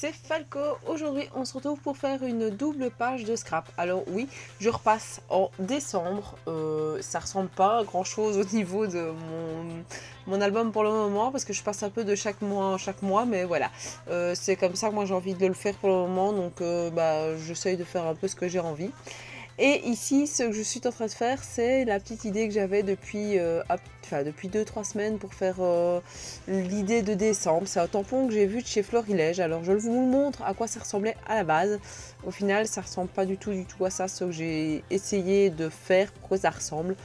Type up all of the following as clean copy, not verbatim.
c'est Falco. Aujourd'hui, on se retrouve pour faire une double page de scrap. Alors oui, je repasse en décembre. Ça ressemble pas à grand chose au niveau de mon album pour le moment parce que je passe un peu de chaque mois en chaque mois, mais voilà. C'est comme ça que moi j'ai envie de le faire pour le moment, donc j'essaye de faire un peu ce que j'ai envie. Et ici, ce que je suis en train de faire, c'est la petite idée que j'avais depuis 2-3 semaines pour faire l'idée de décembre. C'est un tampon que j'ai vu de chez Florilège. Alors je vous le montre à quoi ça ressemblait à la base. Au final, ça ressemble pas du tout à ça, ce que j'ai essayé de faire pour que ça ressemble.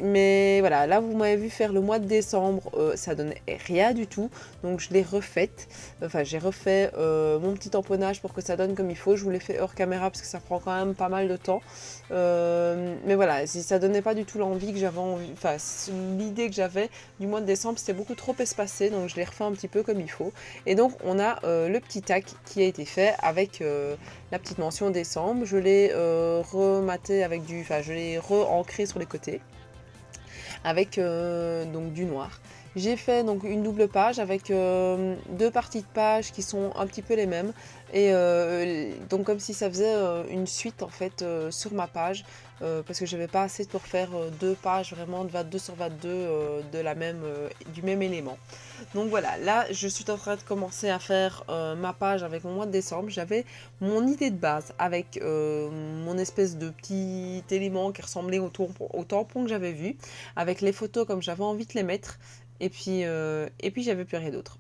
Mais voilà, là vous m'avez vu faire le mois de décembre, ça donnait rien du tout. Donc je l'ai refaite. Enfin, j'ai refait mon petit tamponnage pour que ça donne comme il faut. Je vous l'ai fait hors caméra parce que ça prend quand même pas mal de temps. Mais voilà, si ça donnait pas du tout l'envie que j'avais envie, enfin l'idée que j'avais du mois de décembre, c'était beaucoup trop espacé, donc je l'ai refait un petit peu comme il faut. Et donc on a le petit tac qui a été fait avec la petite mention décembre. Je l'ai rematé avec je l'ai re-ancré sur les côtés avec donc du noir. J'ai fait donc une double page avec deux parties de page qui sont un petit peu les mêmes et donc comme si ça faisait une suite en fait sur ma page parce que j'avais pas assez pour faire deux pages vraiment de 22 sur 22 du même élément. Donc voilà, là je suis en train de commencer à faire ma page avec mon mois de décembre. J'avais mon idée de base avec mon espèce de petit élément qui ressemblait au tampon que j'avais vu, avec les photos comme j'avais envie de les mettre. Et puis j'avais plus rien d'autre.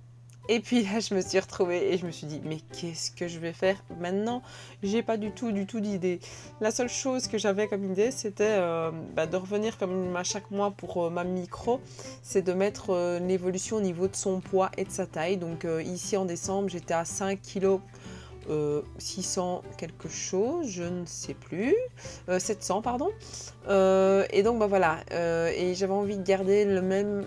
Et puis là, je me suis retrouvée et je me suis dit, mais qu'est-ce que je vais faire maintenant? J'ai pas du tout d'idée. La seule chose que j'avais comme idée, c'était de revenir comme à chaque mois pour ma micro, c'est de mettre l'évolution au niveau de son poids et de sa taille. Donc ici en décembre, j'étais à 5 kg 600 quelque chose, je ne sais plus, 700 pardon. Et donc voilà, et j'avais envie de garder la même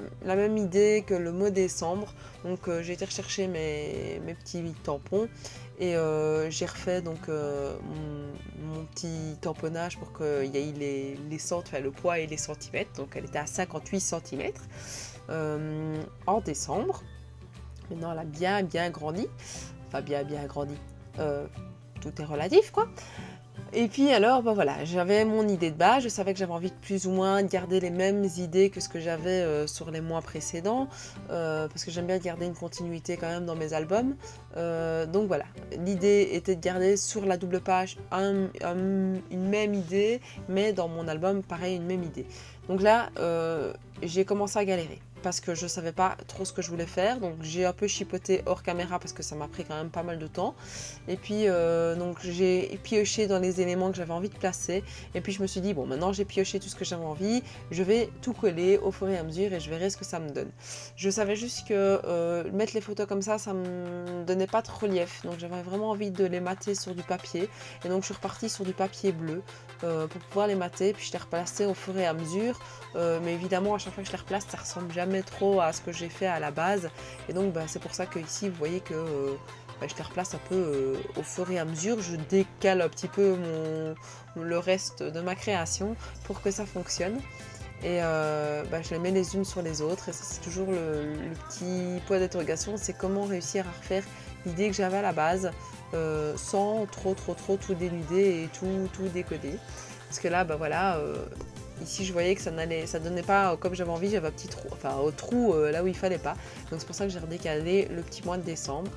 idée que le mot décembre. Donc j'ai été rechercher mes petits tampons et j'ai refait donc mon petit tamponnage pour qu'il y ait le poids et les centimètres. Donc elle était à 58 centimètres en décembre. Maintenant elle a bien grandi, enfin bien grandi. Tout est relatif quoi. Et puis alors voilà, j'avais mon idée de base, je savais que j'avais envie de plus ou moins garder les mêmes idées que ce que j'avais sur les mois précédents, parce que j'aime bien garder une continuité quand même dans mes albums. Donc voilà, l'idée était de garder sur la double page une même idée, mais dans mon album pareil une même idée. Donc là j'ai commencé à galérer parce que je savais pas trop ce que je voulais faire, donc j'ai un peu chipoté hors caméra parce que ça m'a pris quand même pas mal de temps. Et puis donc j'ai pioché dans les éléments que j'avais envie de placer, et puis je me suis dit bon, maintenant j'ai pioché tout ce que j'avais envie, je vais tout coller au fur et à mesure et je verrai ce que ça me donne. Je savais juste que mettre les photos comme ça me donnait pas de relief, donc j'avais vraiment envie de les mater sur du papier, et donc je suis repartie sur du papier bleu pour pouvoir les mater, puis je les replaçais au fur et à mesure. Mais évidemment à chaque fois que je les replace, ça ressemble jamais trop à ce que j'ai fait à la base, et donc c'est pour ça que ici vous voyez que je les replace un peu au fur et à mesure. Je décale un petit peu le reste de ma création pour que ça fonctionne, et je les mets les unes sur les autres, et ça c'est toujours le petit point d'interrogation, c'est comment réussir à refaire l'idée que j'avais à la base sans trop tout dénuder et tout décoder, parce que là voilà, ici je voyais que ça donnait pas comme j'avais envie, j'avais un petit trou, au trou là où il fallait pas, donc c'est pour ça que j'ai redécalé le petit mois de décembre.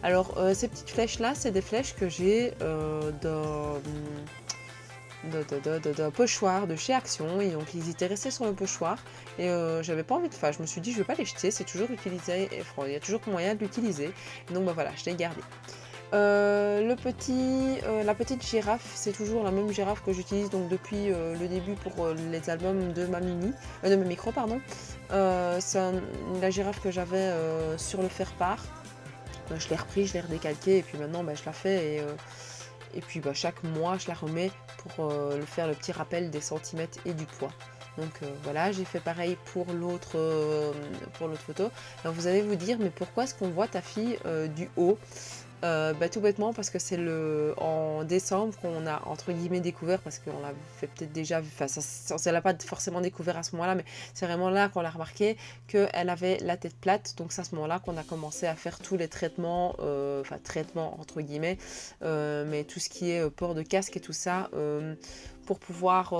Alors ces petites flèches là, c'est des flèches que j'ai d'un pochoir de chez Action, et donc ils étaient restés sur le pochoir, et j'avais pas envie de faire, je me suis dit je vais pas les jeter, c'est toujours utilisé, et il y a toujours moyen de l'utiliser, donc voilà, je l'ai gardé. La petite girafe, c'est toujours la même girafe que j'utilise donc depuis le début pour les albums de ma micro pardon. C'est la girafe que j'avais sur le faire-part. Je l'ai repris, je l'ai redécalqué, et puis maintenant je la fais, et puis chaque mois je la remets pour faire le petit rappel des centimètres et du poids. Donc voilà, j'ai fait pareil pour l'autre photo. Alors vous allez vous dire, mais pourquoi est-ce qu'on voit ta fille du haut? Tout bêtement parce que c'est en décembre qu'on a entre guillemets découvert, parce qu'on l'a fait peut-être déjà vu, enfin ça l'a pas forcément découvert à ce moment-là, mais c'est vraiment là qu'on l'a remarqué qu'elle avait la tête plate. Donc c'est à ce moment-là qu'on a commencé à faire tous les traitements, enfin traitements entre guillemets, mais tout ce qui est port de casque et tout ça, pour pouvoir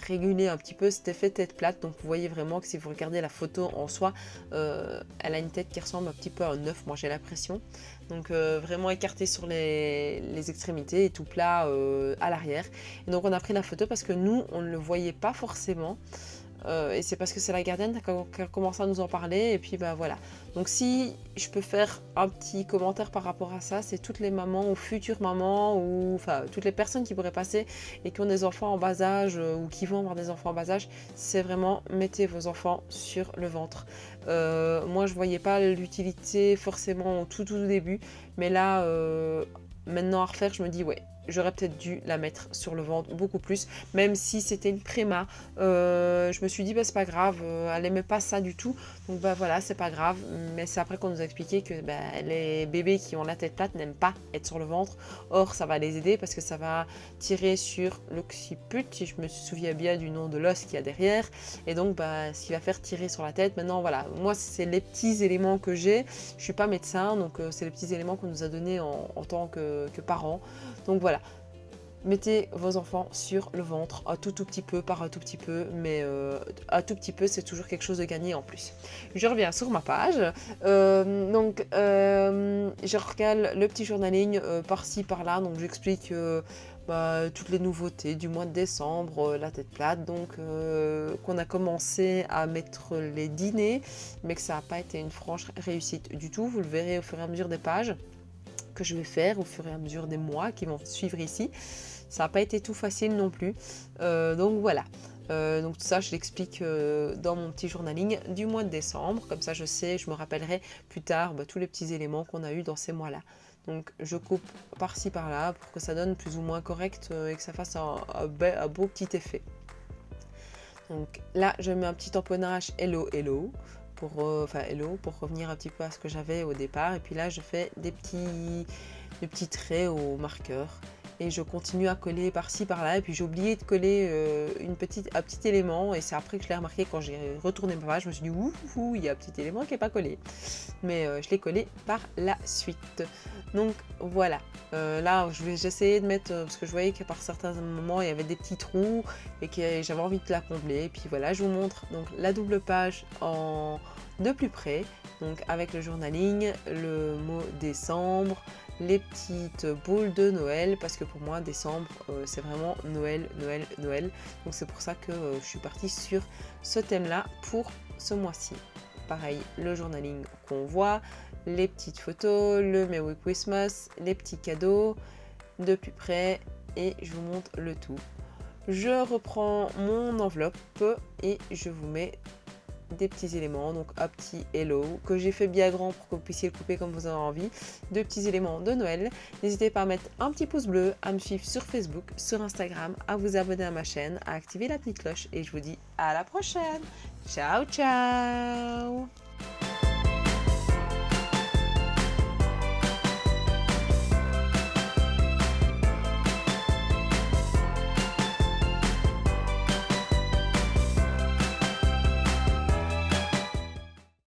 réguler un petit peu cet effet tête plate. Donc vous voyez vraiment que si vous regardez la photo en soi, elle a une tête qui ressemble un petit peu à un œuf, moi j'ai l'impression. Donc vraiment écarté sur les extrémités et tout plat à l'arrière. Et donc on a pris la photo parce que nous, on ne le voyait pas forcément. Et c'est parce que c'est la gardienne qui a commencé à nous en parler. Et puis voilà. Donc si je peux faire un petit commentaire par rapport à ça, c'est toutes les mamans ou futures mamans, ou enfin toutes les personnes qui pourraient passer et qui ont des enfants en bas âge, ou qui vont avoir des enfants en bas âge, c'est vraiment mettez vos enfants sur le ventre. Moi je voyais pas l'utilité forcément au tout début, mais là maintenant à refaire, je me dis ouais, j'aurais peut-être dû la mettre sur le ventre beaucoup plus, même si c'était une préma. Je me suis dit c'est pas grave, elle aimait pas ça du tout, donc voilà, c'est pas grave. Mais c'est après qu'on nous a expliqué que les bébés qui ont la tête plate n'aiment pas être sur le ventre. Or ça va les aider parce que ça va tirer sur l'occiput, si je me souviens bien du nom de l'os qu'il y a derrière, et donc ce qui va faire tirer sur la tête. Maintenant voilà, moi c'est les petits éléments que j'ai, je suis pas médecin, donc c'est les petits éléments qu'on nous a donnés en tant que parents. Donc voilà, mettez vos enfants sur le ventre, un tout petit peu par un tout petit peu, mais un tout petit peu c'est toujours quelque chose de gagné en plus. Je reviens sur ma page, je recale le petit journaling par-ci par-là, donc j'explique toutes les nouveautés du mois de décembre, la tête plate, donc qu'on a commencé à mettre les dîners, mais que ça n'a pas été une franche réussite du tout. Vous le verrez au fur et à mesure des pages que je vais faire au fur et à mesure des mois qui vont suivre ici. Ça n'a pas été tout facile non plus. Donc voilà. Donc tout ça, je l'explique dans mon petit journaling du mois de décembre. Comme ça, je sais, je me rappellerai plus tard tous les petits éléments qu'on a eu dans ces mois-là. Donc je coupe par-ci par-là pour que ça donne plus ou moins correct et que ça fasse un beau petit effet. Donc là, je mets un petit tamponnage hello hello. Pour revenir un petit peu à ce que j'avais au départ. Et puis là, je fais des petits traits au marqueur. Et je continue à coller par-ci, par-là. Et puis j'ai oublié de coller un petit élément. Et c'est après que je l'ai remarqué quand j'ai retourné ma page. Je me suis dit, ouh, il y a un petit élément qui n'est pas collé. Mais je l'ai collé par la suite. Donc voilà. Là, j'essayais de mettre, parce que je voyais que par certains moments, il y avait des petits trous et que j'avais envie de la combler. Et puis voilà, je vous montre donc la double page de plus près, donc avec le journaling, le mot décembre, les petites boules de Noël, parce que pour moi décembre c'est vraiment Noël, Noël, Noël, donc c'est pour ça que je suis partie sur ce thème là pour ce mois-ci. Pareil, le journaling qu'on voit, les petites photos, le Merry Christmas, les petits cadeaux de plus près, et je vous montre le tout. Je reprends mon enveloppe et je vous mets des petits éléments, donc un petit hello que j'ai fait bien grand pour que vous puissiez le couper comme vous en avez envie, deux petits éléments de Noël. N'hésitez pas à mettre un petit pouce bleu, à me suivre sur Facebook, sur Instagram, à vous abonner à ma chaîne, à activer la petite cloche, et je vous dis à la prochaine. Ciao ciao.